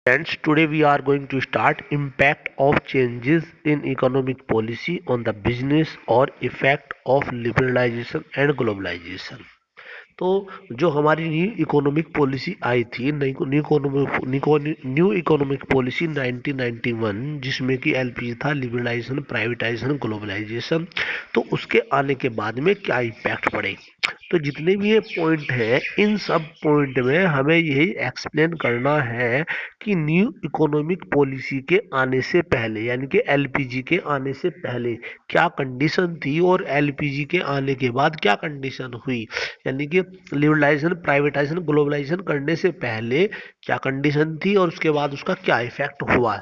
Friends, today we are going to start impact of changes in economic policy on the business or effect of liberalization and globalization. तो जो हमारी new economic policy आई थी new economic policy 1991 जिसमें कि LPG था liberalisation privatisation globalisation. तो उसके आने के बाद में क्या इम्पैक्ट पड़े, तो जितने भी ये पॉइंट हैं इन सब पॉइंट में हमें यही एक्सप्लेन करना है कि न्यू इकोनॉमिक पॉलिसी के आने से पहले यानी कि एलपीजी के आने से पहले क्या कंडीशन थी और एलपीजी के आने के बाद क्या कंडीशन हुई, यानी कि लिबरलाइजेशन प्राइवेटाइजेशन ग्लोबलाइजेशन करने से पहले क्या कंडीशन थी और उसके बाद उसका क्या इफेक्ट हुआ।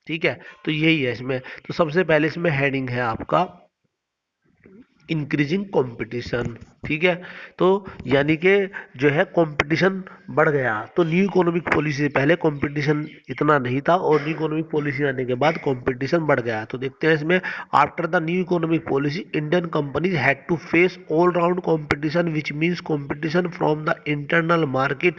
ठीक है, तो यही है इसमें। तो सबसे पहले इसमें हेडिंग है आपका इंक्रीजिंग कंपटीशन। ठीक है, तो यानी कि जो है कंपटीशन बढ़ गया। तो न्यू इकोनॉमिक पॉलिसी से पहले कंपटीशन इतना नहीं था और न्यू इकोनॉमिक पॉलिसी आने के बाद कंपटीशन बढ़ गया। तो देखते हैं इसमें, after the new economic policy Indian companies had to face all round competition which means competition from the internal market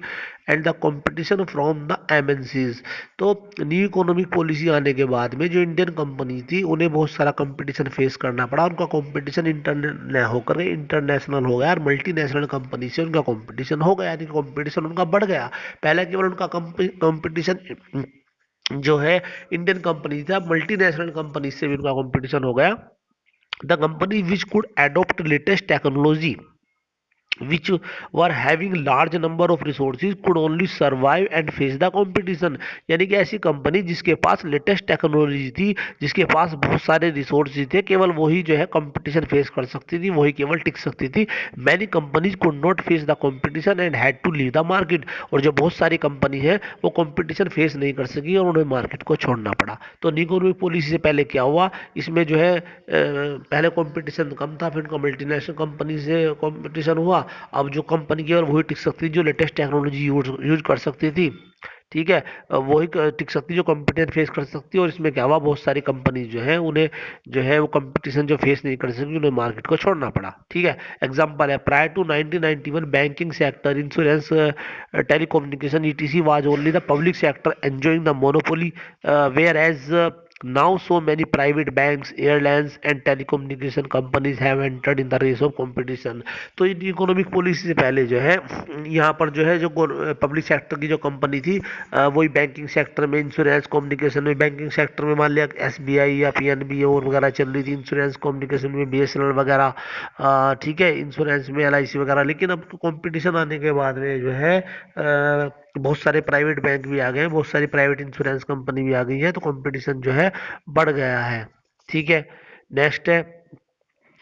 and the competition from the MNCs. तो न्यू इकोनॉमिक पॉलिसी आने के बाद में जो इंडियन कंपनी थी उन्हें बहुत सारा कंपटीशन फेस करना पड़ा। उनका कंपटीशन इंटरनेट होकर इंटरनेशनल हो गया और मल्टीनेशनल कंपनी से उनका कंपटीशन हो गया, यानी कंपटीशन उनका बढ़ गया। पहले केवल उनका कंपटीशन जो है इंडियन कंपनी था, मल्टीनेशनल कंपनी से भी उनका कंपटीशन हो गया। The company which could adopt latest technology which were having large number of resources could only survive and face the competition। यानी कि ऐसी कंपनी जिसके पास लेटेस्ट टेक्नोलॉजी थी, जिसके पास बहुत सारे रिसोर्सेज थे, केवल वही जो है कंपटीशन फेस कर सकती थी, वही केवल टिक सकती थी। Many companies could not face the competition and had to leave the market. और जो बहुत सारी कंपनी है वो कंपटीशन फेस नहीं कर सकी और उन्हें मार्केट को छोड़ना पड़ा। तो इकोनॉमिक पॉलिसी से पहले क्या हुआ, इसमें जो है पहले कंपटीशन कम था, फिर उनका मल्टीनेशनल कंपनी से कंपटीशन हुआ। अब जो कंपनी केवल वही टिक सकती थी जो लेटेस्ट टेक्नोलॉजी यूज कर सकती थी। ठीक है, वही टिक सकती जो कंपटीशन फेस कर सकती है। और इसमें क्या हुआ, बहुत सारी कंपनी जो है उन्हें जो है वो कंपटीशन जो फेस नहीं कर सकी, उन्हें मार्केट को छोड़ना पड़ा। ठीक है, एग्जांपल है prior to 1991 banking sector insurance telecommunication etc was only the public sector enjoying the monopoly whereas now so many private banks airlines and telecommunication companies have entered in the race of competition। तो economic policy से पहले जो है यहाँ पर जो है जो पब्लिक सेक्टर की जो कंपनी थी वही बैंकिंग सेक्टर में, इंश्योरेंस कम्युनिकेशन में, बैंकिंग सेक्टर में मान लिया एसबीआई या पीएनबी और वगैरह चल रही थी, इंश्योरेंस कम्युनिकेशन में बीएसएनएल वगैरह, ठीक है, इंश्योरेंस में एलआईसी वगैरह। लेकिन अब कंपटीशन आने के बाद में जो है बहुत सारे प्राइवेट बैंक भी आ गए हैं, बहुत सारी प्राइवेट इंश्योरेंस कंपनी भी आ गई है, तो कंपटीशन जो है बढ़ गया है। ठीक है, नेक्स्ट है,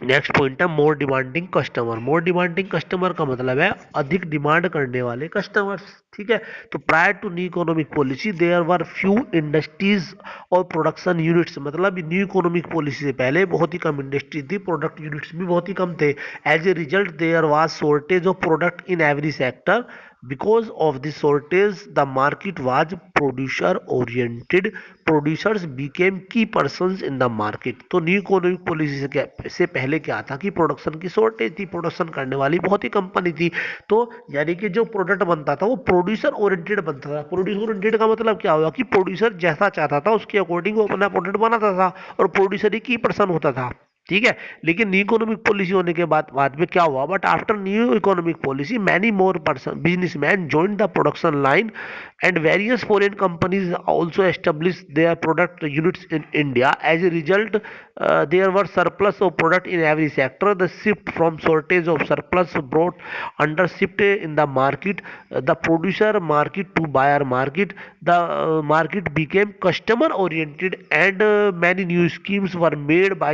नेक्स्ट पॉइंट है more demanding customer. More demanding customer का मतलब है अधिक डिमांड करने वाले कस्टमर्स। ठीक है, तो prior to new economic policy there were few industries और प्रोडक्शन यूनिट्स। मतलब न्यू इकोनॉमिक पॉलिसी से पहले बहुत ही कम इंडस्ट्री थी, प्रोडक्ट यूनिट्स भी बहुत ही कम थे। As a result there was shortage of product in every sector. Because of this shortage, the market was producer oriented. Producers became key persons in the market। तो न्यू इकोनॉमिक पॉलिसी से पहले क्या था कि प्रोडक्शन की shortage थी, production करने वाली बहुत ही कंपनी थी। तो यानी कि जो प्रोडक्ट बनता था वो प्रोड्यूसर ओरिएंटेड बनता था। प्रोड्यूसर ओरिएंटेड का मतलब क्या हुआ कि प्रोड्यूसर जैसा चाहता था उसके अकॉर्डिंग वो अपना प्रोडक्ट बनाता था और प्रोड्यूसर ही की पर्सन होता था। ठीक है, लेकिन न्यू इकोनॉमिक पॉलिसी होने के बाद में क्या हुआ, but after new economic policy many more person businessman join the production line and various foreign companies also establish their product units in India. As a result there were surplus of product in every sector. The shift from shortage of surplus brought under shift in the market, the producer market to buyer market. The market became customer oriented and many new schemes were made by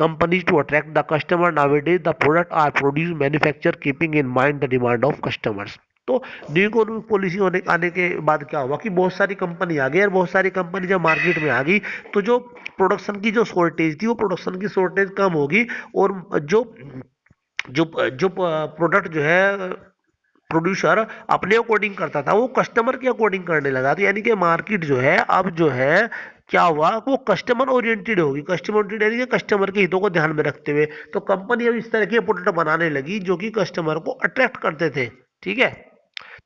companies to attract the customer। Nowadays the products are produced manufactured keeping in mind the demand of customers। तो new economic policy होने आने के बाद क्या हुआ कि बहुत सारी कंपनी आ गई और बहुत सारी कंपनी जब मार्केट में आ गई तो जो प्रोडक्शन की जो शॉर्टेज थी वो प्रोडक्शन की शॉर्टेज कम होगी और जो जो जो प्रोडक्ट जो है प्रोड्यूसर अपने अकॉर्डिंग करता था वो कस्टमर के अकॉर्डिंग करने लगा। तो यानी कि मार्केट जो है अब जो है क्या हुआ, वो कस्टमर ओरिएंटेड होगी। कस्टमर ओरिएंटेड यानी कि कस्टमर के हितों को ध्यान में रखते हुए तो कंपनी अब इस तरह के प्रोडक्ट बनाने लगी जो कि कस्टमर को अट्रैक्ट करते थे। ठीक है,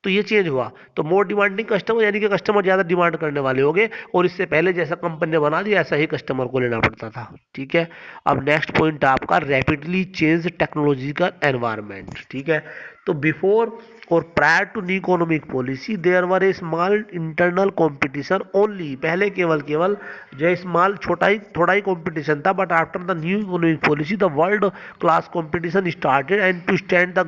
तो ये चेंज हुआ, तो मोर डिमांडिंग कस्टमर यानी कि कस्टमर ज़्यादा डिमांड करने वाले हो गए, और इससे पहले जैसा कंपनी ने बना दिया ऐसा ही कस्टमर को लेना पड़ता था। ठीक है, अब नेक्स्ट पॉइंट आपका रैपिडली चेंज टेक्नोलॉजिकल एनवायरनमेंट। ठीक है, तो बिफोर और prior to new economic policy there were a small internal competition only, पहले केवल केवल जो स्मॉल छोटा ही थोड़ा ही कंपटीशन था, but after the new economic policy the world class competition started and to stand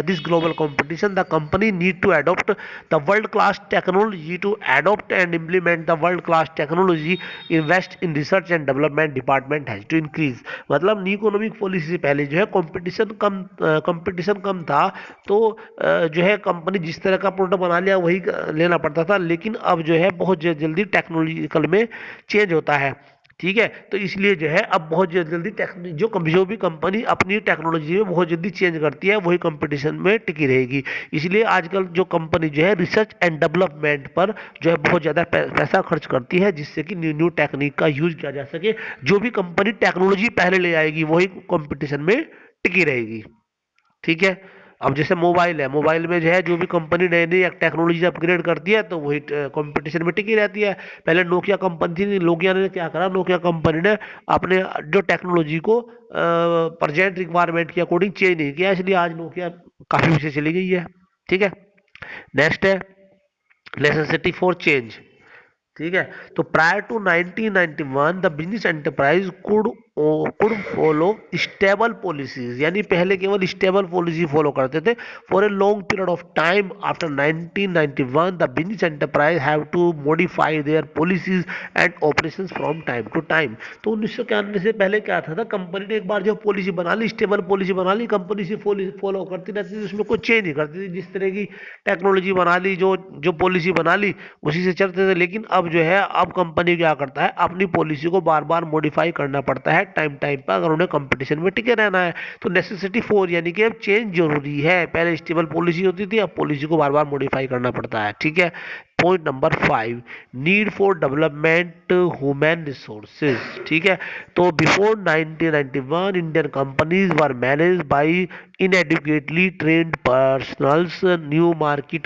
this global competition the company need to adopt the world class technology to adopt and implement the world class technology invest in research and development department has to increase. मतलब new economic policy से पहले जो है competition कम था, तो जो है company जिस तरह का प्रोडक्ट बना लिया वही लेना पड़ता था, लेकिन अब जो है बहुत जल्दी टेक्नोलॉजिकल में चेंज होता है। ठीक है, तो इसलिए जो है अब बहुत जल्दी जो भी कंपनी अपनी टेक्नोलॉजी में बहुत जल्दी चेंज करती है वही कंपटीशन में टिकी रहेगी। इसलिए आजकल जो कंपनी जो है रिसर्च एंड डेवलपमेंट पर जो है बहुत ज़्यादा पैसा खर्च करती है, जिससे कि न्यू न्यू टेक्निक का यूज किया जा सके। जो भी कंपनी टेक्नोलॉजी पहले ले आएगी वही कंपटीशन में टिकी रहेगी। ठीक है, अब जैसे मोबाइल है, मोबाइल में जो है जो भी कंपनी नई नई टेक्नोलॉजी अपग्रेड करती है तो वही कंपटीशन में टिकी रहती है। पहले नोकिया कंपनी थी, नोकिया ने क्या करा, नोकिया कंपनी ने अपने जो टेक्नोलॉजी को प्रेजेंट रिक्वायरमेंट के अकॉर्डिंग चेंज नहीं किया, इसलिए आज नोकिया काफ़ी पीछे चली गई है। ठीक है, नेक्स्ट है नेसेसिटी फॉर चेंज। ठीक है, तो prior to 1991 the business enterprise could follow stable policies, यानी पहले केवल स्टेबल पॉलिसी फॉलो करते थे for a long period of time. After 1991 the business enterprise have to modify their policies and operations from time to time. तो 1991 से पहले क्या था कंपनी ने एक बार जो पॉलिसी बना ली, स्टेबल पॉलिसी बना ली, कंपनी से फॉलो करती रहती थी, उसमें कोई चेंज नहीं करती थी, जिस तरह की टेक्नोलॉजी बना ली, जो जो पॉलिसी बना ली उसी से चलते थे। लेकिन अब जो है अब कंपनी क्या करता है, अपनी पॉलिसी को बार बार मॉडिफाई करना पड़ता है टाइम टाइम पर, अगर उन्हें कंपटीशन में टिके रहना है। तो नेसेसिटी फोर यानी कि अब चेंज जरूरी है, पहले स्टेबल पॉलिसी होती थी, अब पॉलिसी को बार बार मॉडिफाई करना पड़ता है। ठीक है, point number 5 need for development human resources. ठीक है, तो before 1991 Indian companies were manage by inadequately trained personals. New market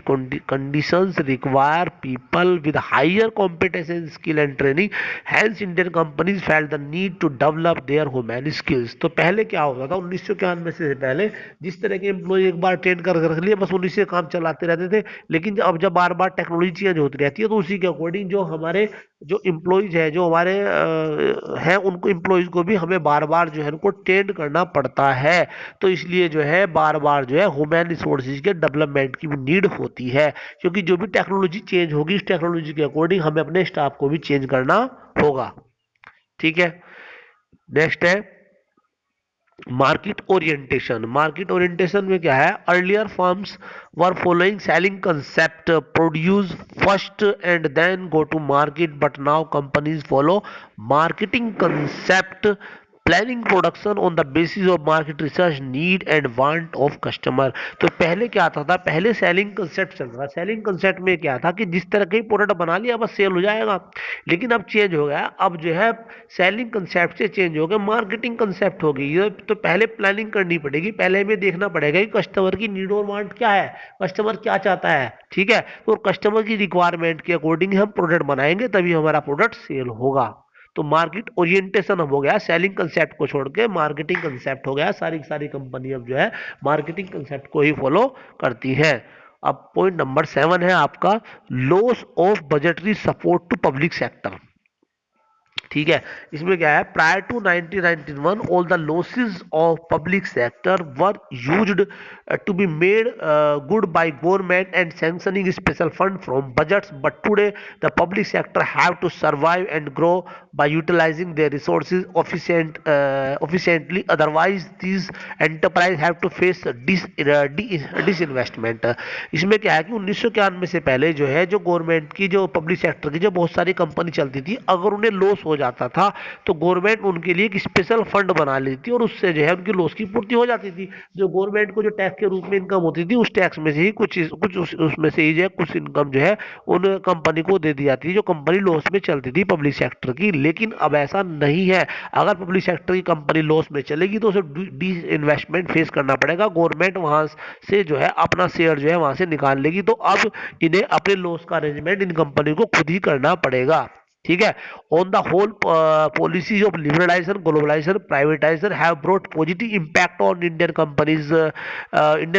conditions require people with higher competence, skill and training. Hence Indian companies felt the need to develop their human skills. तो पहले क्या होता था 1991 से पहले, जिस तरह के एम्प्लॉय एक बार ट्रेन कर रख लिए बस उन्हीं से काम चलाते रहते थे, लेकिन अब जब बार बार टेक्नोलॉजी चेंज होती रहती है तो उसी के अकॉर्डिंग जो हमारे जो एम्प्लॉयज है, जो हमारे हैं, उनको एम्प्लॉयज को भी हमें बार बार जो है उनको ट्रेन करना पड़ता है। तो इसलिए जो है बार बार जो है ह्यूमन रिसोर्सेज के डेवलपमेंट की भी नीड होती है, क्योंकि जो भी टेक्नोलॉजी चेंज होगी इस टेक्नोलॉजी के अकॉर्डिंग हमें अपने स्टाफ को भी चेंज करना होगा। ठीक है, नेक्स्ट है मार्केट ओरिएंटेशन। मार्केट ओरिएंटेशन में क्या है, earlier firms were following selling concept, produce first and then go to market, but now companies follow marketing concept, planning production on the basis of market research need and want of customer. तो पहले क्या आता था, पहले selling concept चल रहा, selling concept में क्या था कि जिस तरह के प्रोडक्ट बना लिया बस सेल हो जाएगा, लेकिन अब चेंज हो गया, अब जो है सेलिंग कंसेप्ट से चेंज हो गया, मार्केटिंग कंसेप्ट हो गई। ये तो पहले प्लानिंग करनी पड़ेगी, पहले हमें देखना पड़ेगा कि कस्टमर की नीड और वांट क्या है, कस्टमर क्या चाहता है। ठीक है, तो कस्टमर की रिक्वायरमेंट के अकॉर्डिंग हम प्रोडक्ट बनाएंगे तभी हमारा प्रोडक्ट सेल होगा। तो मार्केट ओरिएंटेशन अब हो गया, सेलिंग कंसेप्ट को छोड़ के मार्केटिंग कंसेप्ट हो गया, सारी सारी कंपनी अब जो है मार्केटिंग कंसेप्ट को ही फॉलो करती है। अब पॉइंट नंबर 7 है आपका loss of budgetary support to public sector. ठीक है, इसमें क्या है, prior to 1991 all the losses of public sector were used to be made good by government and sanctioning special fund from budgets, but today the public sector have to survive and grow by utilizing their resources efficiently, otherwise these enterprise have to face disinvestment। इसमें क्या है कि 1991 से पहले जो है जो government की जो पब्लिक सेक्टर की जो बहुत सारी कंपनी चलती थी, अगर उन्हें लॉस हो जाता था तो गवर्नमेंट उनके लिए एक स्पेशल फंड बना लेती और उससे जो है उनकी लॉस की पूर्ति हो जाती थी। जो गवर्नमेंट को जो टैक्स के रूप में इनकम होती थी उस टैक्स में से ही कुछ उसमें से ही जो है कुछ इनकम जो है उन कंपनी को दे दी जाती थी जो कंपनी लॉस में चलती थी पब्लिक सेक्टर की। लेकिन अब ऐसा नहीं है, अगर पब्लिक सेक्टर की कंपनी लॉस में चलेगी तो उसे डी इन्वेस्टमेंट फेस करना पड़ेगा, गवर्नमेंट वहां से जो है अपना शेयर जो है वहां से निकाल लेगी। तो अब इन्हें अपने लॉस का अरेंजमेंट इन कंपनी को खुद ही करना पड़ेगा। ठीक है। On the whole policies of liberalisation globalisation privatisation have brought positive impact on Indian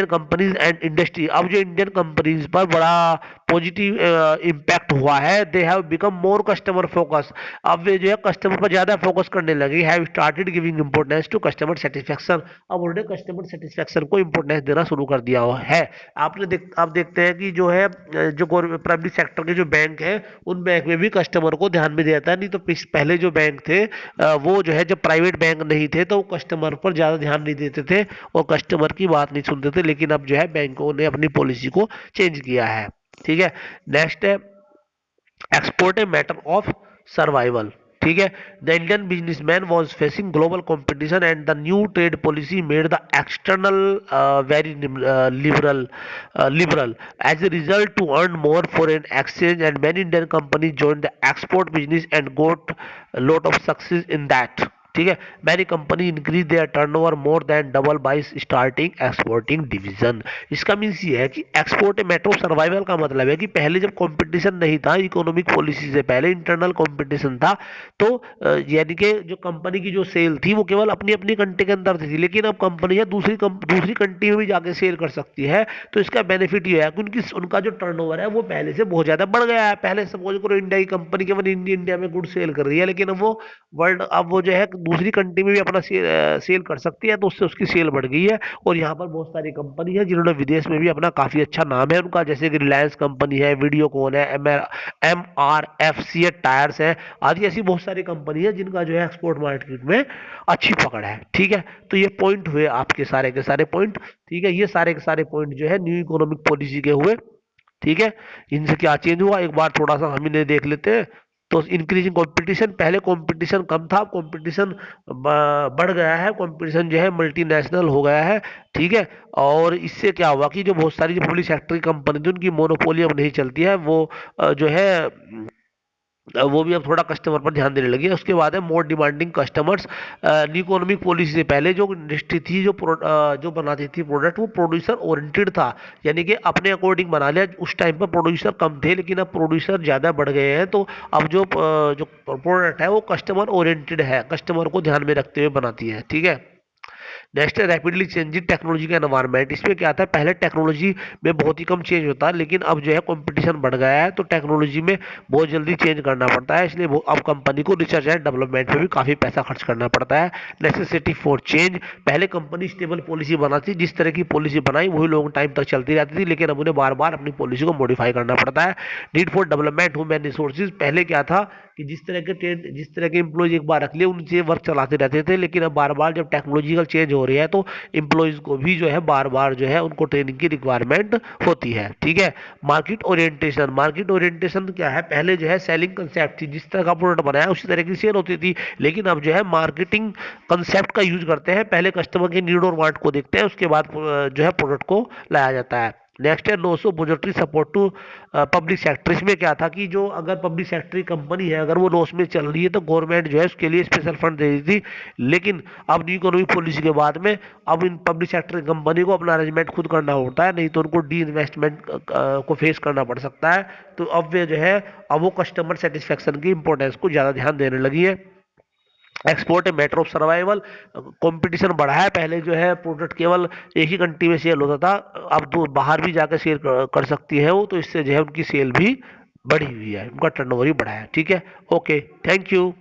companies and industry. अब जो इंडियन कंपनीज पर बड़ा पॉजिटिव इम्पैक्ट हुआ है, they have become more customer focus. अब वे जो है कस्टमर पर ज्यादा फोकस करने लगे, have started giving importance to customer satisfaction. अब उन्होंने कस्टमर सेटिस्फेक्शन को इंपोर्टेंस देना शुरू कर दिया है। आप देखते हैं कि जो है जो पब्लिक सेक्टर के जो बैंक है उन बैंक में भी कस्टमर को ध्यान में दिया जाता है। नहीं तो पहले जो बैंक थे वो जो है जब प्राइवेट बैंक नहीं थे तो कस्टमर पर ज्यादा ध्यान नहीं देते थे और कस्टमर की बात नहीं सुनते थे। लेकिन अब जो है बैंकों ने अपनी पॉलिसी को चेंज किया है। ठीक है। नेक्स्ट है export a matter of survival. ठीक है। The Indian businessman was facing global competition and the new trade policy made the external very liberal as a result to earn more foreign exchange and many Indian companies joined the export business and got a lot of success in that। ठीक है। Many company increase their turnover more than double bye starting exporting division. इसका means ये है कि export metro survival का मतलब है कि पहले जब कंपटीशन नहीं था इकोनॉमिक पॉलिसी से पहले इंटरनल कंपटीशन था तो यानी कि जो कंपनी की जो सेल थी वो केवल अपनी अपनी कंट्री के अंदर थी। लेकिन अब कंपनी दूसरी कंट्री में भी जाके सेल कर सकती है। तो इसका बेनिफिट ये है कि उनका जो टर्नओवर है वो पहले से बहुत ज्यादा बढ़ गया है। पहले सपोज करो इंडिया की कंपनी केवल इंडिया में गुड सेल कर रही है, लेकिन अब वो जो है दूसरी कंट्री में भी अपना सेल कर सकती है तो उससे उसकी सेल बढ़ गई है। और यहाँ पर बहुत सारी कंपनी है जिन्होंने विदेश में भी अपना काफी अच्छा नाम है उनका, जैसे कि रिलायंस कंपनी है, वीडियोकॉन है, MRFC टायर्स है आदि। ऐसी बहुत सारी कंपनी है जिनका जो है एक्सपोर्ट मार्केट में अच्छी पकड़ है। ठीक है। तो ये पॉइंट हुए आपके सारे के सारे पॉइंट। ठीक है। ये सारे के सारे पॉइंट जो है न्यू इकोनॉमिक पॉलिसी के हुए। ठीक है। इनसे क्या चेंज हुआ एक बार थोड़ा सा हम इन्हें देख लेते हैं। तो इंक्रीजिंग कंपटीशन, पहले कंपटीशन कम था, कंपटीशन बढ़ गया है, कंपटीशन जो है मल्टीनेशनल हो गया है। ठीक है। और इससे क्या हुआ कि जो बहुत सारी जो पब्लिक सेक्टर की कंपनी थी उनकी मोनोपोली अब नहीं चलती है, वो जो है वो भी अब थोड़ा कस्टमर पर ध्यान देने लगी है। उसके बाद है more demanding customers. New economic policy से पहले जो इंडस्ट्री थी जो बनाती थी प्रोडक्ट वो प्रोड्यूसर ओरिएंटेड था, यानी कि अपने अकॉर्डिंग बना लिया। उस टाइम पर प्रोड्यूसर कम थे लेकिन अब प्रोड्यूसर ज़्यादा बढ़ गए हैं। तो अब जो प्रोडक्ट है वो कस्टमर ओरिएंटेड है, कस्टमर को ध्यान में रखते हुए बनाती है। ठीक है। नेक्स्ट है रैपिडली चेंजिंग टेक्नोलॉजी का एनवायरनमेंट। इसमें क्या आता है, पहले टेक्नोलॉजी में बहुत ही कम चेंज होता है लेकिन अब जो है कंपटीशन बढ़ गया है तो टेक्नोलॉजी में बहुत जल्दी चेंज करना पड़ता है। इसलिए अब कंपनी को रिसर्च एंड डेवलपमेंट में भी काफी पैसा खर्च करना पड़ता है। नेसेसिटी फॉर चेंज, पहले कंपनी स्टेबल पॉलिसी बनाती, जिस तरह की पॉलिसी बनाई वही लॉन्ग टाइम तक चलती रहती थी, लेकिन अब उन्हें बार बार अपनी पॉलिसी को मॉडिफाई करना पड़ता है। Need for development human resources, पहले क्या था कि जिस तरह के एम्प्लॉयज एक बार रख लिए उनसे वर्क चलाते रहते थे, लेकिन अब बार बार जब टेक्नोलॉजिकल चेंज हो रही है तो एम्प्लॉयज को भी जो है बार बार जो है उनको ट्रेनिंग की रिक्वायरमेंट होती है। ठीक है। मार्केट ओरिएंटेशन, मार्केट ओरिएंटेशन क्या है, पहले जो है सेलिंग कंसेप्ट थी, जिस तरह का प्रोडक्ट बनाया उसी तरह की सेल होती थी, लेकिन अब जो है मार्केटिंग कंसेप्ट का यूज करते हैं। पहले कस्टमर की नीड और वांट को देखते हैं, उसके बाद जो है प्रोडक्ट को लाया जाता है। नेक्स्ट है loss of budgetary support to public sector. इसमें क्या था कि जो अगर पब्लिक सेक्टर की कंपनी है अगर वो लॉस में चल रही है तो गवर्नमेंट जो है उसके लिए स्पेशल फंड दे रही थी। लेकिन अब न्यू इकोनॉमिक पॉलिसी के बाद में अब इन पब्लिक सेक्टर की कंपनी को अपना अरेंजमेंट खुद करना होता है, नहीं तो उनको डी इन्वेस्टमेंट को फेस करना पड़ सकता है। तो अब वे जो है अब वो कस्टमर सेटिस्फेक्शन की इंपॉर्टेंस को ज़्यादा ध्यान देने लगी है। एक्सपोर्ट है मैटर ऑफ सर्वाइवल, कंपटीशन बढ़ा है। पहले जो है प्रोडक्ट केवल एक ही कंट्री में सेल होता था, अब तो बाहर भी जाकर सेल कर सकती है वो, तो इससे जो है उनकी सेल भी बढ़ी हुई है, उनका टर्नओवर भी बढ़ा है। ठीक है। Okay, thank you.